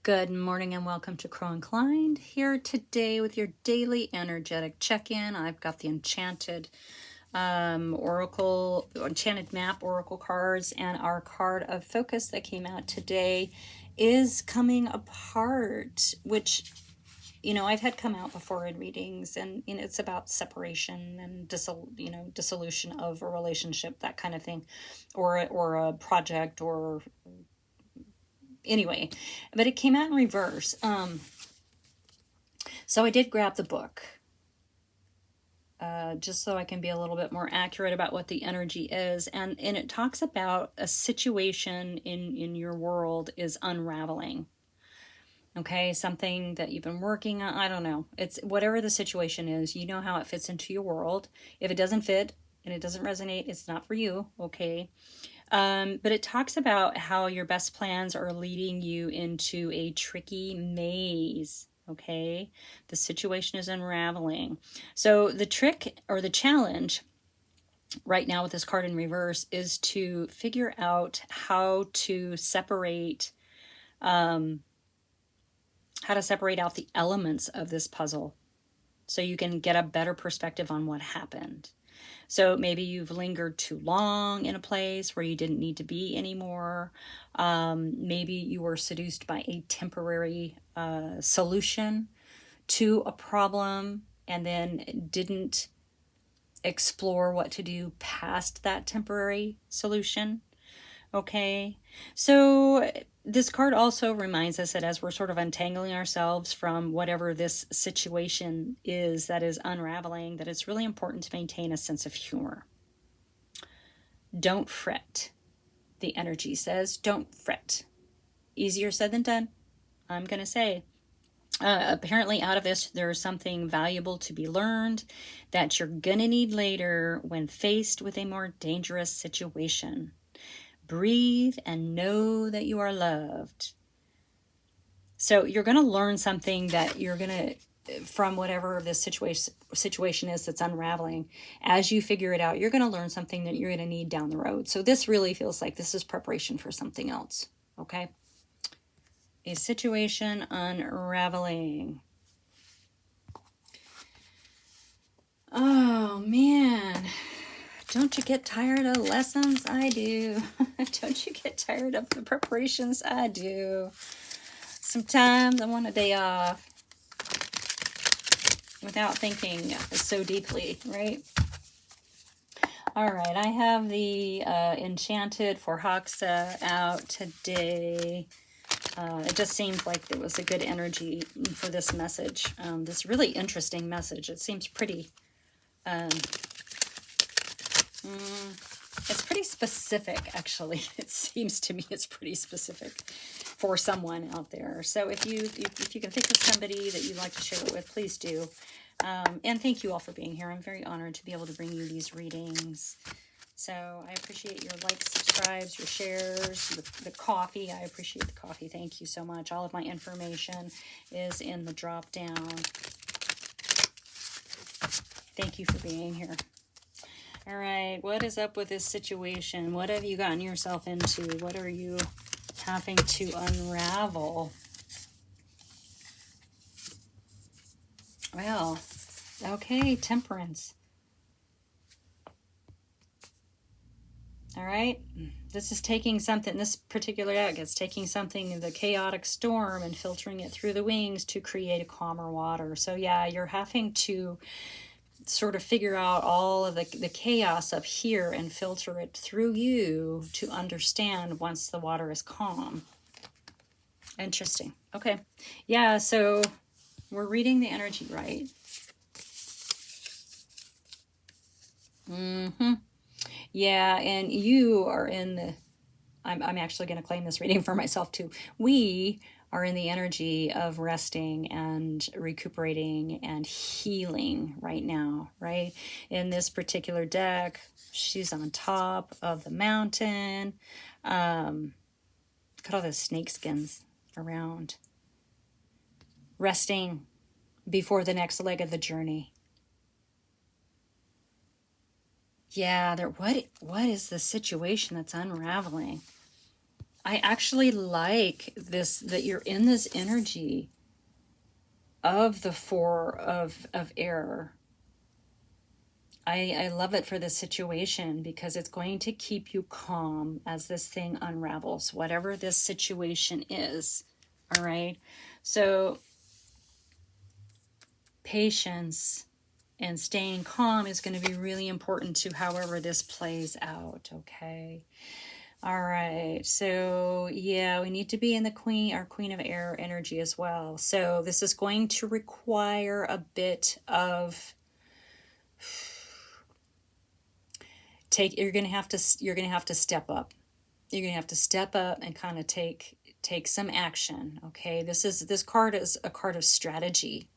Good morning and welcome to Crow Inclined. Here today with your daily energetic check-in. I've got the enchanted enchanted map oracle cards, and our card of focus that came out today is coming apart, which I've had come out before in readings, and it's about separation and dissolution of a relationship, that kind of thing, or a project, or anyway, but it came out in reverse. So I did grab the book, just so I can be a little bit more accurate about what the energy is. And it talks about a situation in your world is unraveling. Okay, something that you've been working on. I don't know. It's whatever the situation is, you know how it fits into your world. If it doesn't fit and it doesn't resonate, it's not for you. Okay. But it talks about how your best plans are leading you into a tricky maze. Okay, the situation is unraveling. So the trick or the challenge right now with this card in reverse is to figure out how to separate out the elements of this puzzle so you can get a better perspective on what happened. So maybe you've lingered too long in a place where you didn't need to be anymore. Maybe you were seduced by a temporary solution to a problem and then didn't explore what to do past that temporary solution. Okay, so this card also reminds us that as we're sort of untangling ourselves from whatever this situation is that is unraveling, that it's really important to maintain a sense of humor. Don't fret. The energy says don't fret. Easier said than done, I'm going to say. Apparently out of this, there's something valuable to be learned that you're going to need later when faced with a more dangerous situation. Breathe and know that you are loved. So you're going to learn something that you're going to, from whatever this situation is that's unraveling, as you figure it out, you're going to learn something that you're going to need down the road. So this really feels like this is preparation for something else. Okay. A situation unraveling. Oh, man. Don't you get tired of lessons? I do. Don't you get tired of the preparations? I do. Sometimes I want a day off without thinking so deeply, right? All right, I have the Enchanted for Hoxa out today. It just seemed like there was a good energy for this message. This really interesting message. It seems pretty... it's pretty specific, actually. It seems to me it's pretty specific for someone out there. So if you can think of somebody that you'd like to share it with, please do. And thank you all for being here. I'm very honored to be able to bring you these readings. So I appreciate your likes, subscribes, your shares, the coffee. I appreciate the coffee. Thank you so much. All of my information is in the drop down. Thank you for being here. All right, what is up with this situation? What have you gotten yourself into? What are you having to unravel? Well, okay, Temperance. All right, this is taking something, this particular deck is taking something, the chaotic storm, and filtering it through the wings to create a calmer water. So yeah, you're having to sort of figure out all of the chaos up here and filter it through you to understand once the water is calm. Interesting. Okay. Yeah, so we're reading the energy right. Yeah, and you are in the... I'm actually going to claim this reading for myself too. We are in the energy of resting and recuperating and healing right now, right? In this particular deck, she's on top of the mountain. Look at all the snake skins around. Resting before the next leg of the journey. Yeah, what is the situation that's unraveling? I actually like this, that you're in this energy of the Four of Air. I love it for this situation because it's going to keep you calm as this thing unravels, whatever this situation is. All right. So, patience and staying calm is going to be really important to however this plays out. Okay. All right. So, yeah, we need to be in the our Queen of Air energy as well. So, this is going to require a bit of you're going to have to step up. You're going to have to step up and kind of take some action, okay? This card is a card of strategy.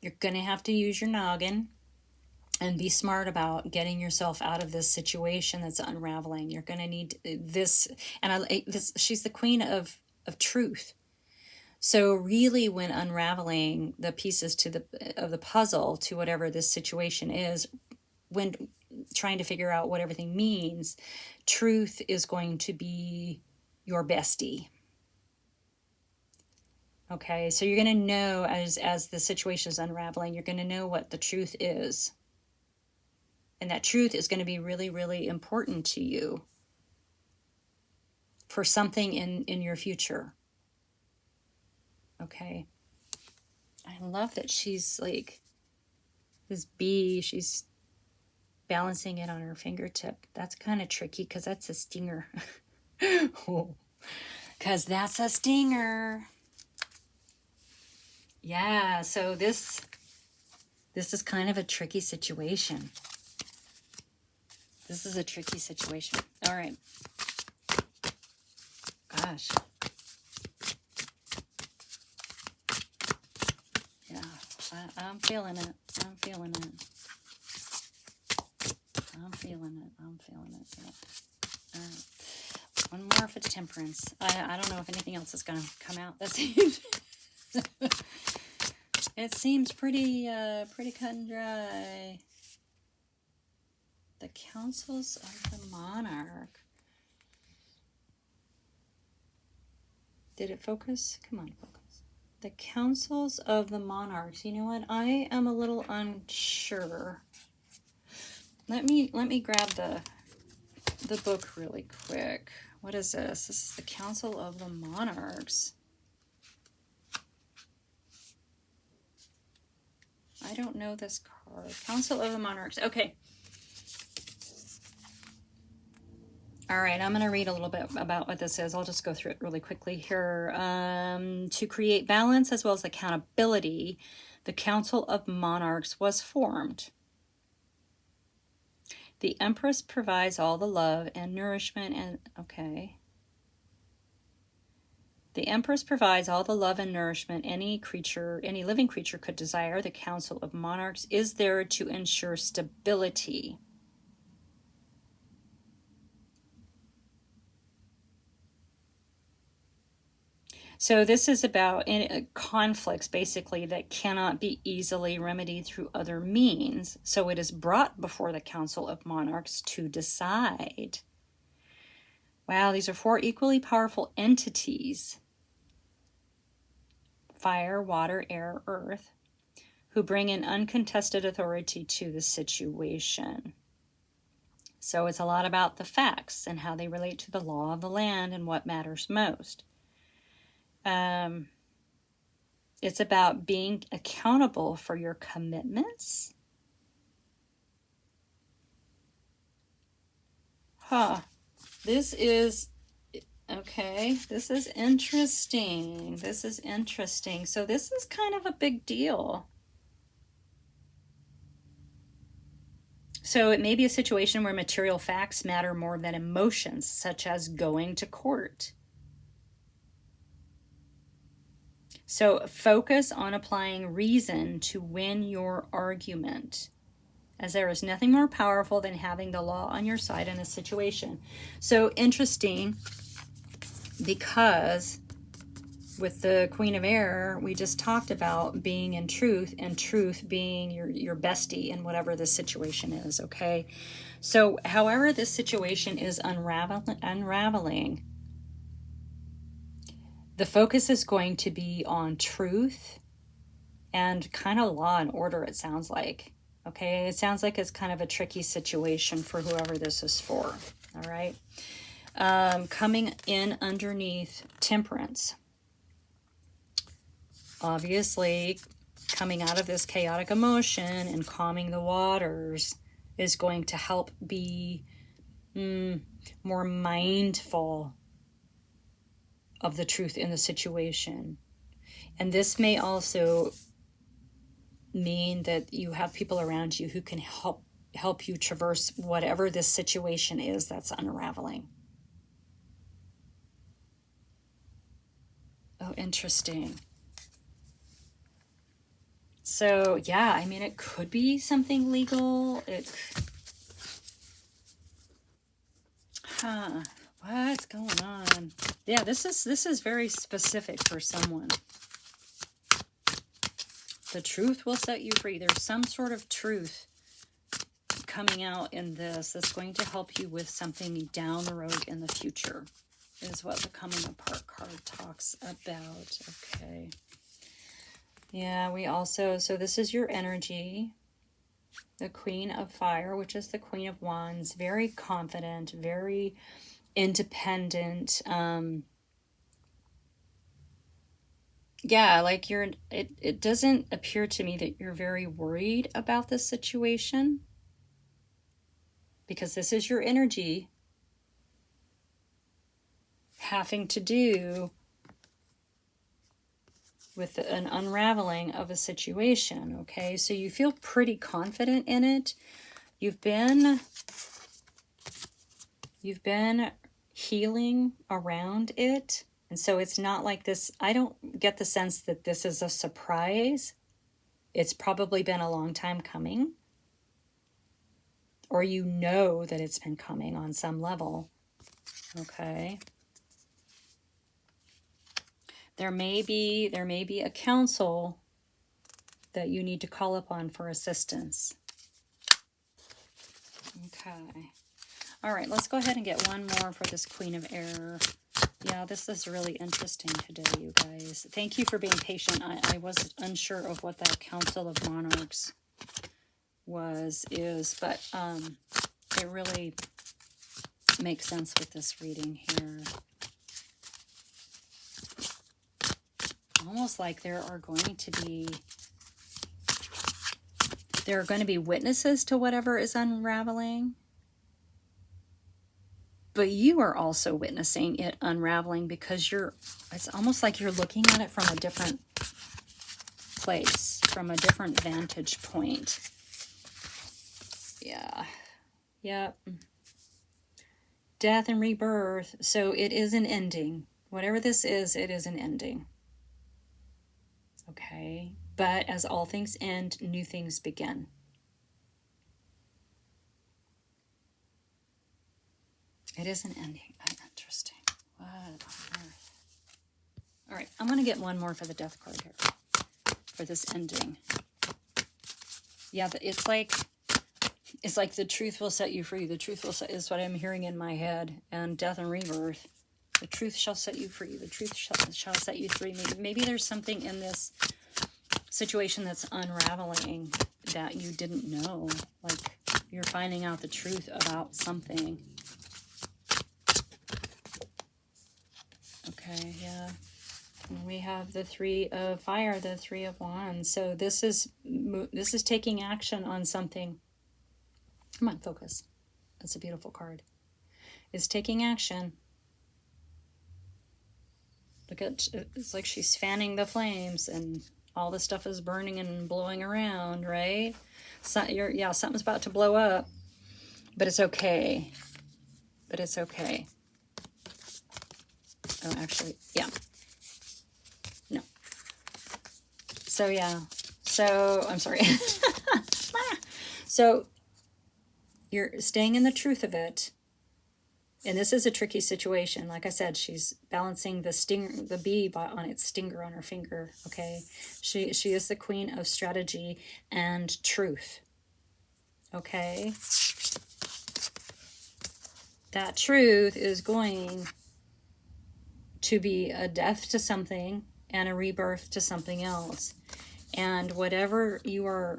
You're going to have to use your noggin and be smart about getting yourself out of this situation that's unraveling. You're going to need this, and she's the queen of truth. So really, when unraveling the pieces of the puzzle to whatever this situation is, when trying to figure out what everything means, truth is going to be your bestie. Okay, so you're going to know as the situation is unraveling, you're going to know what the truth is. And that truth is going to be really, really important to you for something in your future. Okay. I love that she's like this bee, she's balancing it on her fingertip. That's kind of tricky because that's a stinger. Because that's a stinger. Yeah, so this is kind of a tricky situation. This is a tricky situation. All right. Gosh. Yeah, I'm feeling it. I'm feeling it. I'm feeling it. I'm feeling it. Yeah. All right. One more for the Temperance. I don't know if anything else is going to come out. That seems... It seems pretty cut and dry. The Councils of the Monarch. Did it focus? Come on, focus. The Councils of the Monarchs. You know what? I am a little unsure. Let me grab the book really quick. What is this? This is the Council of the Monarchs. I don't know this card. Council of the Monarchs. Okay. All right, I'm going to read a little bit about what this is. I'll just go through it really quickly here. To create balance as well as accountability, the Council of Monarchs was formed. The Empress provides all the love and nourishment and... Okay. The Empress provides all the love and nourishment any living creature could desire. The Council of Monarchs is there to ensure stability. So this is about conflicts, basically, that cannot be easily remedied through other means. So it is brought before the Council of Monarchs to decide. Wow, these are 4 equally powerful entities. Fire, water, air, earth, who bring an uncontested authority to the situation. So it's a lot about the facts and how they relate to the law of the land and what matters most. It's about being accountable for your commitments. This is... Okay, this is interesting. This is interesting. So this is kind of a big deal. So it may be a situation where material facts matter more than emotions, such as going to court. So focus on applying reason to win your argument, as there is nothing more powerful than having the law on your side in a situation. So interesting, because with the Queen of Air, we just talked about being in truth, and truth being your bestie in whatever the situation is, okay? So however this situation is unraveling, the focus is going to be on truth and kind of law and order, it sounds like. Okay, it sounds like it's kind of a tricky situation for whoever this is for, all right? Coming in underneath temperance. Obviously, coming out of this chaotic emotion and calming the waters is going to help be more mindful of the truth in the situation. And this may also mean that you have people around you who can help you traverse whatever this situation is that's unraveling. Oh, interesting. So, yeah, I mean, it could be something legal. What's going on? Yeah, this is very specific for someone. The truth will set you free. There's some sort of truth coming out in this that's going to help you with something down the road in the future, is what the coming apart card talks about. Okay. Yeah, we also, so this is your energy. The Queen of Fire, which is the Queen of Wands, very confident, very independent. Yeah, like it doesn't appear to me that you're very worried about this situation, because this is your energy having to do with an unraveling of a situation, okay? So you feel pretty confident in it. You've been healing around it. And so it's not like this, I don't get the sense that this is a surprise. It's probably been a long time coming. Or you know that it's been coming on some level. Okay. There may be a counsel that you need to call upon for assistance. Okay. All right, let's go ahead and get one more for this Queen of Air. Yeah, this is really interesting today, you guys. Thank you for being patient. I was unsure of what that Council of Monarchs is, but it really makes sense with this reading here. Almost like there are going to be witnesses to whatever is unraveling. But you are also witnessing it unraveling, because it's almost like you're looking at it from a different place, from a different vantage point. Yeah. Yep. Death and rebirth. So it is an ending. Whatever this is, it is an ending. Okay. But as all things end, new things begin. It is an ending. Interesting. What on earth? All right, I'm going to get one more for the Death card here, for this ending. Yeah, but it's like the truth will set you free. The truth will set, is what I'm hearing in my head. And death and rebirth. The truth shall set you free. The truth shall set you free. Maybe there's something in this situation that's unraveling that you didn't know. Like you're finding out the truth about something. Okay, yeah. And we have the Three of Fire, the Three of Wands. So this is taking action on something. Come on, focus. That's a beautiful card. It's taking action. Look at, it's like she's fanning the flames and all the stuff is burning and blowing around, right? So something's about to blow up, but it's okay. But it's okay. Oh, actually, yeah. No. So, yeah. So, I'm sorry. So, you're staying in the truth of it. And this is a tricky situation. Like I said, she's balancing the bee on its stinger on her finger. Okay, she is the queen of strategy and truth. Okay, that truth is going to be a death to something and a rebirth to something else. And whatever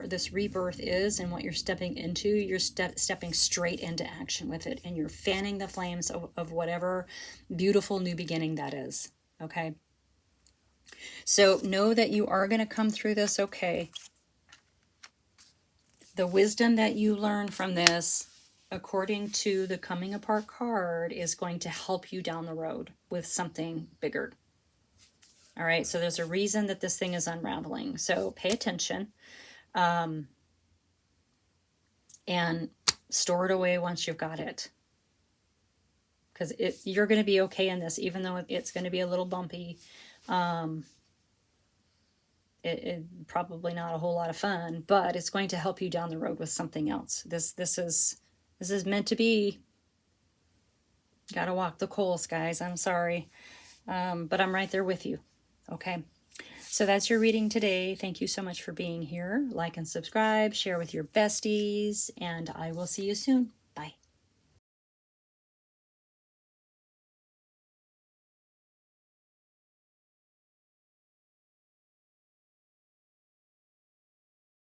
this rebirth is and what you're stepping into, you're stepping straight into action with it. And you're fanning the flames of whatever beautiful new beginning that is. Okay. So know that you are going to come through this okay. The wisdom that you learn from this, according to the coming apart card, is going to help you down the road with something bigger. All right, so there's a reason that this thing is unraveling. So pay attention and store it away once you've got it. Because you're going to be okay in this, even though it's going to be a little bumpy. It probably not a whole lot of fun, but it's going to help you down the road with something else. This is meant to be. Gotta walk the coals, guys. I'm sorry. But I'm right there with you. Okay. So that's your reading today. Thank you so much for being here. Like and subscribe, share with your besties, and I will see you soon.